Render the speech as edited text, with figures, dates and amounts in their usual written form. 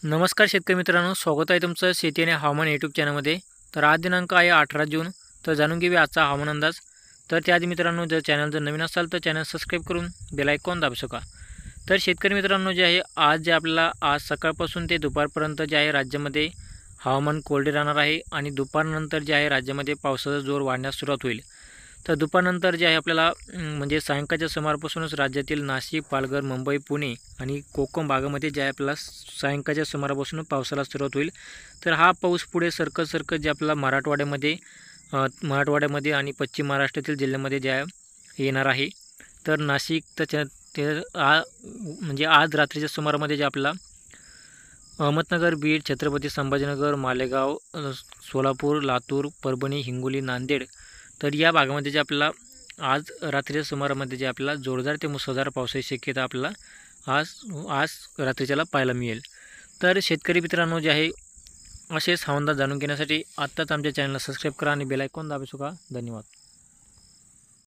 नमस्कार शेतकरी मित्रांनो, स्वागत आहे तुमचं शेती आणि हवामान यूट्यूब चॅनलमध्ये। तर आज दिनांक आहे 18 जून। तर जाणून घेऊया आजचा हवामान अंदाज। तर त्याआधी मित्रांनो, जर चॅनल नवीन असाल तर चॅनल सबस्क्राईब करून बेल आयकॉन दाबू शका। तर शेतकरी मित्रांनो, जे आहे आज जे आपल्याला आज सकाळपासून ते दुपारपर्यंत जे आहे राज्यामध्ये हवामान कोरडे राहणार आहे आणि दुपारनंतर जे आहे राज्यामध्ये पावसाचा जोर वाढण्यास सुरुवात होईल। तर दुपारनंतर जे आहे आपल्याला म्हणजे सायंकाळच्या सुमारापासूनच राज्यातील नाशिक, पालघर, मुंबई, पुणे आणि कोकण भागामध्ये जे आहे आपल्याला सायंकाळच्या सुमारापासून पावसाला सुरुवात होईल। तर हा पाऊस पुढे सरकत जे आपल्याला मराठवाड्यामध्ये आणि पश्चिम महाराष्ट्रातील जिल्ह्यामध्ये जे आहे येणार आहे। तर नाशिक म्हणजे आज रात्रीच्या सुमारामध्ये जे आपल्याला अहमदनगर, बीड, छत्रपती संभाजीनगर, मालेगाव, सोलापूर, लातूर, परभणी, हिंगोली, नांदेड तर या भागामध्ये जे आपल्याला आज रात्रीच्या सुमारामध्ये जे आपल्याला जोरदार ते मुसळधार पावसाची शक्यता आपल्याला आज रात्रीच्याला पाहायला मिळेल। तर शेतकरी मित्रांनो, जे आहे असेच हवामान जाणून घेण्यासाठी आत्ताच आमच्या चॅनलला सबस्क्राईब करा आणि बेल आयकॉन दाबू शका। धन्यवाद।